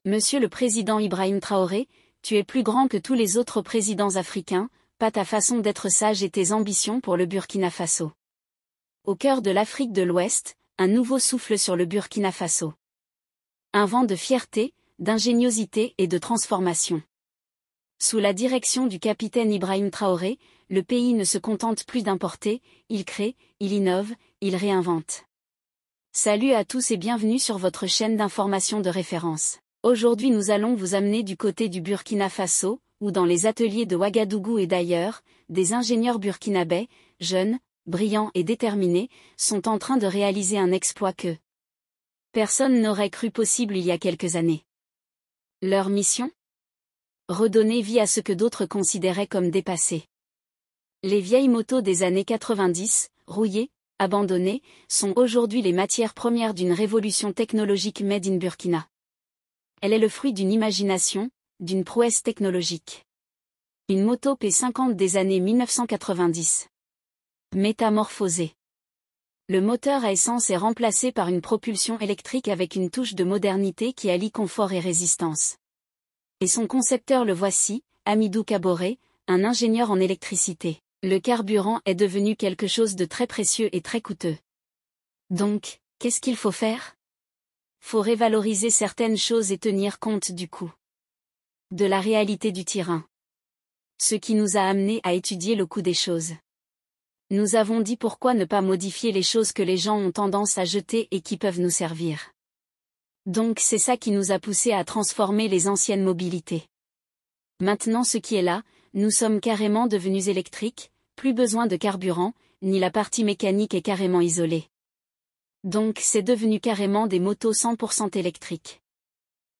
Monsieur le président Ibrahim Traoré, tu es plus grand que tous les autres présidents africains, pas ta façon d'être sage et tes ambitions pour le Burkina Faso. Au cœur de l'Afrique de l'Ouest, un nouveau souffle sur le Burkina Faso. Un vent de fierté, d'ingéniosité et de transformation. Sous la direction du capitaine Ibrahim Traoré, le pays ne se contente plus d'importer, il crée, il innove, il réinvente. Salut à tous et bienvenue sur votre chaîne d'information de référence. Aujourd'hui nous allons vous amener du côté du Burkina Faso, où dans les ateliers de Ouagadougou et d'ailleurs, des ingénieurs burkinabés, jeunes, brillants et déterminés, sont en train de réaliser un exploit que personne n'aurait cru possible il y a quelques années. Leur mission ? Redonner vie à ce que d'autres considéraient comme dépassé. Les vieilles motos des années 90, rouillées, abandonnées, sont aujourd'hui les matières premières d'une révolution technologique made in Burkina. Elle est le fruit d'une imagination, d'une prouesse technologique. Une moto P50 des années 1990. Métamorphosée. Le moteur à essence est remplacé par une propulsion électrique avec une touche de modernité qui allie confort et résistance. Et son concepteur le voici, Amidou Kaboré, un ingénieur en électricité. Le carburant est devenu quelque chose de très précieux et très coûteux. Donc, qu'est-ce qu'il faut faire ? Faut révaloriser certaines choses et tenir compte du coût. De la réalité du terrain. Ce qui nous a amené à étudier le coût des choses. Nous avons dit pourquoi ne pas modifier les choses que les gens ont tendance à jeter et qui peuvent nous servir. Donc c'est ça qui nous a poussé à transformer les anciennes mobilités. Maintenant ce qui est là, nous sommes carrément devenus électriques, plus besoin de carburant, ni la partie mécanique est carrément isolée. Donc c'est devenu carrément des motos 100% électriques.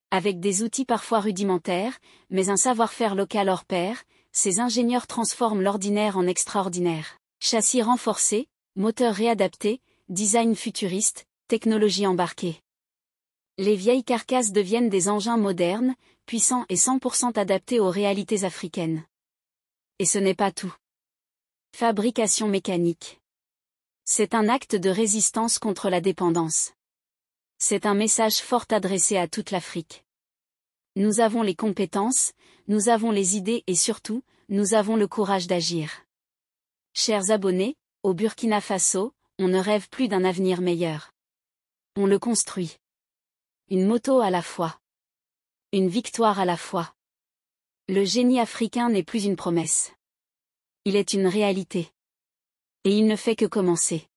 Avec des outils parfois rudimentaires, mais un savoir-faire local hors pair, ces ingénieurs transforment l'ordinaire en extraordinaire. Châssis renforcé, moteur réadapté, design futuriste, technologie embarquée. Les vieilles carcasses deviennent des engins modernes, puissants et 100% adaptés aux réalités africaines. Et ce n'est pas tout. Fabrication mécanique. C'est un acte de résistance contre la dépendance. C'est un message fort adressé à toute l'Afrique. Nous avons les compétences, nous avons les idées et surtout, nous avons le courage d'agir. Chers abonnés, au Burkina Faso, on ne rêve plus d'un avenir meilleur. On le construit. Une moto à la fois. Une victoire à la fois. Le génie africain n'est plus une promesse. Il est une réalité. Et il ne fait que commencer.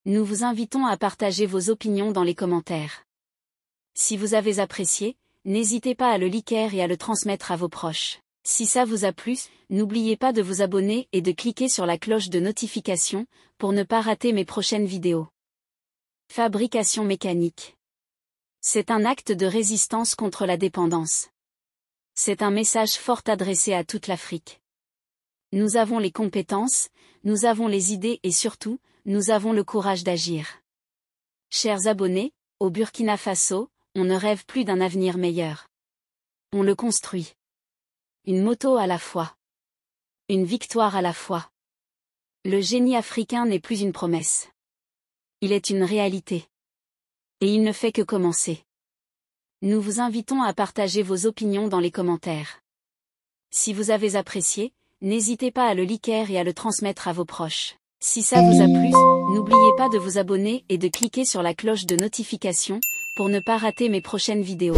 Nous vous invitons à partager vos opinions dans les commentaires. Si vous avez apprécié, n'hésitez pas à le liker et à le transmettre à vos proches. Si ça vous a plu, n'oubliez pas de vous abonner et de cliquer sur la cloche de notification pour ne pas rater mes prochaines vidéos. Fabrication mécanique. C'est un acte de résistance contre la dépendance. C'est un message fort adressé à toute l'Afrique. Nous avons les compétences, nous avons les idées et surtout, nous avons le courage d'agir. Chers abonnés, au Burkina Faso, on ne rêve plus d'un avenir meilleur. On le construit. Une moto à la fois. Une victoire à la fois. Le génie africain n'est plus une promesse. Il est une réalité. Et il ne fait que commencer. Nous vous invitons à partager vos opinions dans les commentaires. Si vous avez apprécié, n'hésitez pas à le liker et à le transmettre à vos proches. Si ça vous a plu, n'oubliez pas de vous abonner et de cliquer sur la cloche de notification pour ne pas rater mes prochaines vidéos.